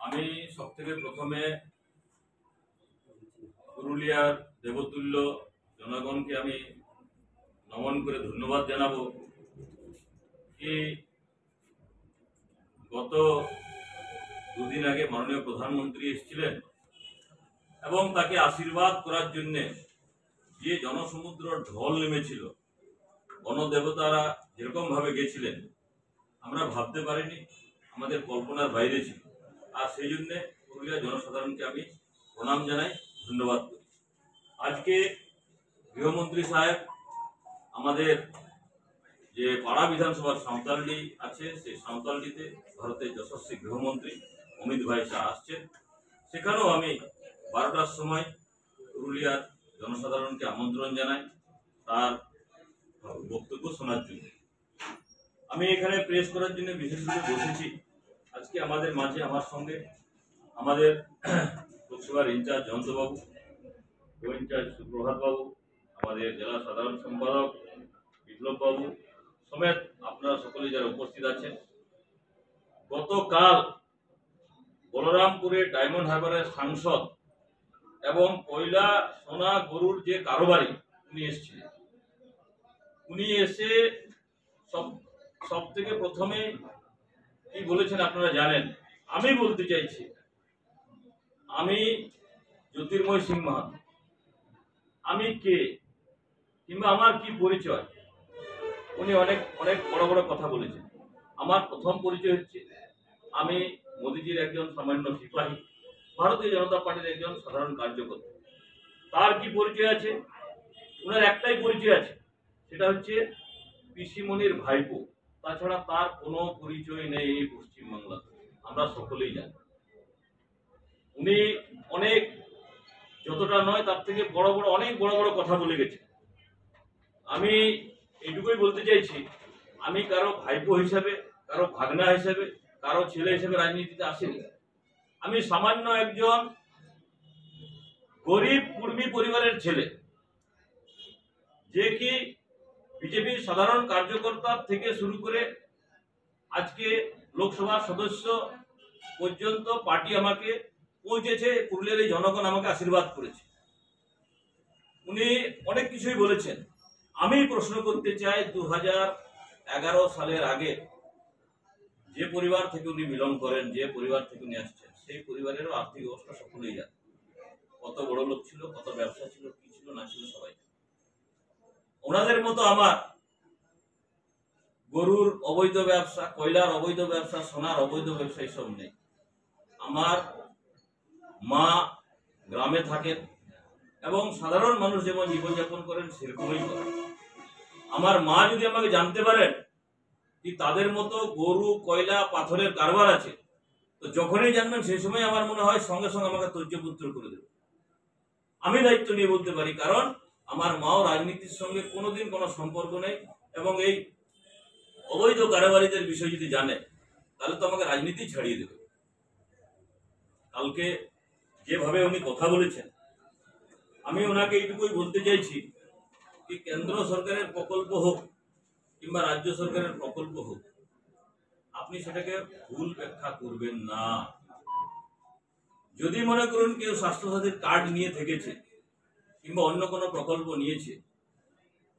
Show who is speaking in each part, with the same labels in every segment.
Speaker 1: আমি সবথেকে প্রথমে পুরুলিয়ার দেবতুল্য জনগণকে আমি নমন করে ধন্যবাদ জানাবো কি গত দুদিন আগে মাননীয় প্রধানমন্ত্রী এসেছিলেন এবং তাকে আশীর্বাদ করার জন্য যে জনসমুদ্র ঢল নেমেছিল, বনদেবতারা যেরকম ভাবে গেছিলেন আমরা ভাবতে পারিনি, আমাদের কল্পনার বাইরে ছিল। আর সেই জন্যে পুরুলিয়া জনসাধারণকে আমি প্রণাম জানাই, ধন্যবাদ করি। আজকে গৃহমন্ত্রী সাহেব আমাদের যে পাড়া বিধানসভার সাঁওতালডি আছে, সেই সাঁওতালডিতে ভারতের যশস্বী গৃহমন্ত্রী অমিত ভাই শাহ আসছেন। সেখানেও আমি 12টার সময় পুরুলিয়ার জনসাধারণকে আমন্ত্রণ জানাই তার বক্তব্য শোনার জন্য। আমি এখানে প্রেস করার জন্য বিশেষভাবে বসেছি। আজকে আমাদের মাঝে আমার সঙ্গে আমাদের লোকসভার ইনচার্জ জয়ন্তবাবু, কো ইনচার্জ সুপ্রভাত বাবু, আমাদের জেলা সাধারণ সম্পাদক বিপ্লব বাবু সমেত আপনারা সকলে যারা উপস্থিত আছেন। গতকাল বলরামপুরে ডায়মন্ড হারবারের সাংসদ এবং কয়লা সোনা গরুর যে কারবারি উনি এসেছিলেন। উনি এসে সব থেকে প্রথমে কি বলেছেন আপনারা জানেন। আমি বলতে চাইছি, আমি জ্যোতির্ময় সিং মাহাতো, আমি কে কিংবা আমার কি পরিচয়। উনি অনেক অনেক বড় বড় কথা বলেছেন। আমার প্রথম পরিচয় হচ্ছে আমি মোদিজির একজন সামান্য সিপাহী, ভারতীয় জনতা পার্টির একজন সাধারণ কার্যকর্তা। তার কি পরিচয় আছে? ওনার একটাই পরিচয় আছে, সেটা হচ্ছে পিসিমণির ভাইপো। তাছাড়া তার কোনো পরিচয় নেই এই পশ্চিমবাংলাতে, আমরা সকলেই জানি। উনি অনেক, যতটা নয় তার থেকে অনেক বড় বড় কথা বলে গেছে। আমি এইটুকুই বলতে চাইছি, আমি কারো ভাইপো হিসাবে, কারো ভাগনা হিসাবে, কারো ছেলে হিসেবে রাজনীতিতে আসেনি। আমি সামান্য একজন গরিব কুর্মী পরিবারের ছেলে, যে কি বিজেপির সাধারণ কার্যকর্তা থেকে শুরু করে আজকে লোকসভার সদস্য পর্যন্ত পার্টি আমাকে পৌঁছেছে। পুরুলিয়ার এই জনগণ আমাকে আশীর্বাদ করেছে। উনি অনেক কিছুই বলেছেন। আমি প্রশ্ন করতে চাই, 2011 সালের আগে যে পরিবার থেকে উনি বিলং করেন, যে পরিবার থেকে উনি আসছেন, সেই পরিবারেরও আর্থিক অবস্থা সকলেই জানে। কত বড় লোক ছিল, কত ব্যবসা ছিল, কি ছিল না ছিল সবাই। ওনাদের মতো আমার গরুর অবৈধ ব্যবসা, কয়লার অবৈধ ব্যবসা, সোনার অবৈধ ব্যবসা এসব নেই। আমার মা গ্রামে থাকেন এবং সাধারণ মানুষ যেমন জীবনযাপন করেন সেরকমই করেন। আমার মা যদি আমাকে জানতে পারেন কি তাদের মতো গরু, কয়লা, পাথরের কারবার আছে, তো যখনই জানবেন সেই সময় আমার মনে হয় সঙ্গে সঙ্গে আমাকে তর্জপুত্র করে দেবে। আমি দায়িত্ব নিয়ে বলতে পারি, কারণ আমার মাও রাজনীতির সঙ্গে কোনোদিন কোনো সম্পর্ক নেই এবং এই অবৈধ কারবারিদের বিষয় যদি জানে তাহলে তো আমাকে রাজনীতি ছাড়িয়ে দেবে। কালকে যেভাবে উনি কথা বলেছেন, আমি ওনাকে এইটুকুই বলতে চাইছি কি কেন্দ্র সরকারের প্রকল্প হোক কিংবা রাজ্য সরকারের প্রকল্প হোক, আপনি সেটাকে ভুল ব্যাখ্যা করবেন না। যদি মনে করুন কেউ স্বাস্থ্যসাথীর কার্ড নিয়ে থেকেছে কিংবা অন্য কোনো প্রকল্প নিয়েছে,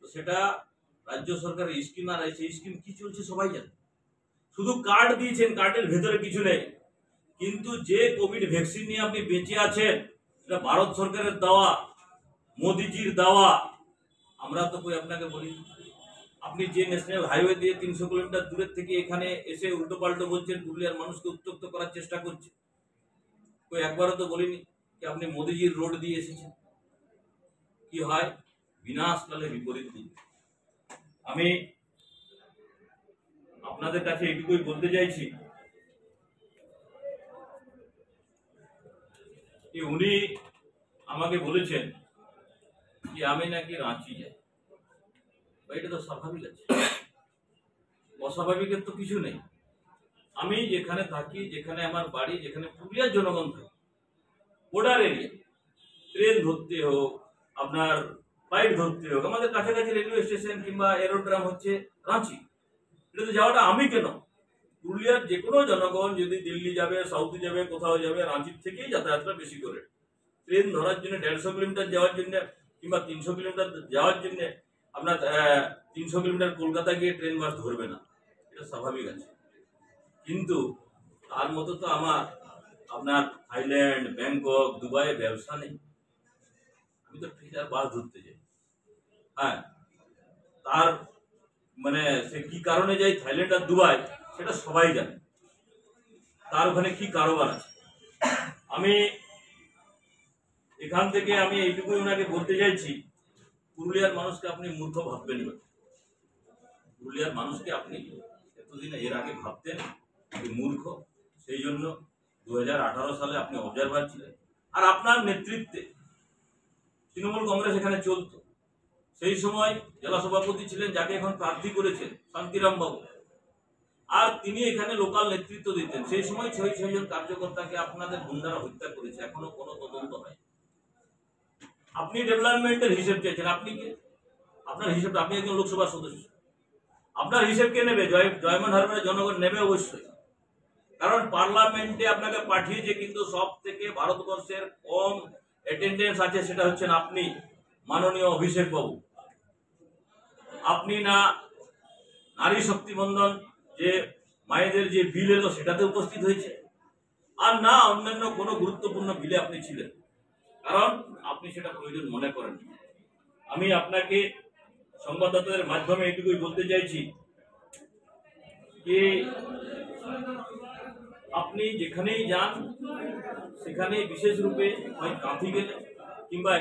Speaker 1: তো সেটা রাজ্য সরকারের স্কিম, আর সেই স্কিম কি চলছে সবাই জানে। শুধু কার্ড দিয়েছেন, কার্ডের ভেতরে কিছু নেই। কিন্তু যে কোভিড ভ্যাকসিন নিয়ে আপনি বেঁচে আছেন, সেটা ভারত সরকারের দেওয়া, মোদিজির দেওয়া। আমরা তো কই আপনাকে বলি, আপনি যে ন্যাশনাল হাইওয়ে দিয়ে 300 কিলোমিটার দূরের থেকে এখানে এসে উল্টো পাল্টো বলছেন, পুরুলিয়ার মানুষকে উত্তক্ত করার চেষ্টা করছে। কই একবারও তো বলিনি কি আপনি মোদিজির রোড দিয়ে এসেছেন। কি হয়? বিনাশকালে বিপরীত বুদ্ধি। আমি আপনাদের কাছে এইটুকুই বলতে চাইছি, উনি আমাকে বলেছেন যে আমি নাকি রাঁচি যাই। এটা তো স্বাভাবিক আছে, অস্বাভাবিকের তো কিছু নেই। আমি যেখানে থাকি, যেখানে আমার বাড়ি, যেখানে পুরুলিয়ার জনগণ থাকে, বর্ডার এরিয়া, ট্রেন ধরতে হোক, আপনার ফ্লাইট ধরতে হোক, আমাদের কাছাকাছি রেলওয়ে স্টেশন কিংবা এরোড্রাম হচ্ছে রাঁচি। এটাতে যাওয়াটা আমি কেন, পুরুলিয়ার যে কোনো জনগণ যদি দিল্লি যাবে, সাউথে যাবে, কোথাও যাবে, রাঁচির থেকেই যাতায়াতটা বেশি করে। ট্রেন ধরার জন্য 150 কিলোমিটার যাওয়ার জন্য কিংবা 300 কিলোমিটার যাওয়ার জন্য আপনার 300 কিলোমিটার কলকাতা গিয়ে ট্রেন বাস ধরবে না, এটা স্বাভাবিক আছে। কিন্তু তার মতো তো আপনার থাইল্যান্ড, ব্যাংকক, দুবাইয়ে ব্যবসা নেই। আমি তো ট্রেন আর বাস ধরতে যাই। হ্যাঁ, তার মানে সে কি কারণে যায় থাইল্যান্ড আর দুবাই সেটা সবাই জানে, তার ওখানে কি কারোবার আছে। আমি এখান থেকে এইটুকুই ওনাকে বলতে চাইছি, পুরুলিয়ার মানুষকে আপনি মূর্খ ভাববেন না। পুরুলিয়ার মানুষকে আপনি এতদিন এর আগে ভাবতেন মূর্খ, সেই জন্য 2018 সালে আপনি অবজারভার ছিলেন। আর আপনার নেতৃত্বে তৃণমূল কংগ্রেস এখানে চলতো। সেই সময় জেলা সভাপতি ছিলেন যাকে এখন প্রার্থী করেছেন শান্তিরাম বাবু, আর তিনি এখানে লোকাল নেতৃত্ব দিতেন। সেই সময় 6 জন কার্যকর্তাকে আপনাদের গুন্ডারা হত্যা করেছে, এখনো কোনো তদন্ত হয়। আপনি ডেভেলপমেন্টের হিসেব চাইছেন, আপনি কে? আপনার হিসেবটা, আপনি একজন লোকসভার সদস্য, আপনার হিসেব কে নেবে? জয়মন হারবারের জনগণ নেবে অবশ্যই, কারণ পার্লামেন্টে আপনাকে পাঠিয়েছে, কিন্তু সব থেকে ভারতবর্ষের কম অ্যাটেন্ডেন্স আছে সেটা হচ্ছেন আপনি, মাননীয় অভিষেক বাবু। আপনি না নারী শক্তি বন্ধন যে মায়েদের যে বিল এলো সেটাতে উপস্থিত হয়েছে, আর না অন্যান্য কোনো গুরুত্বপূর্ণ বিলে আপনি ছিলেন, কারণ আপনি সেটা প্রয়োজন মনে করেন। আমি আপনাকে সংবাদদাতাদের মাধ্যমে এটুকুই বলতে চাইছি যে আপনি যেখানেই যান সেখানে বিশেষ রূপে হয় কাঁথি গেলে কিংবা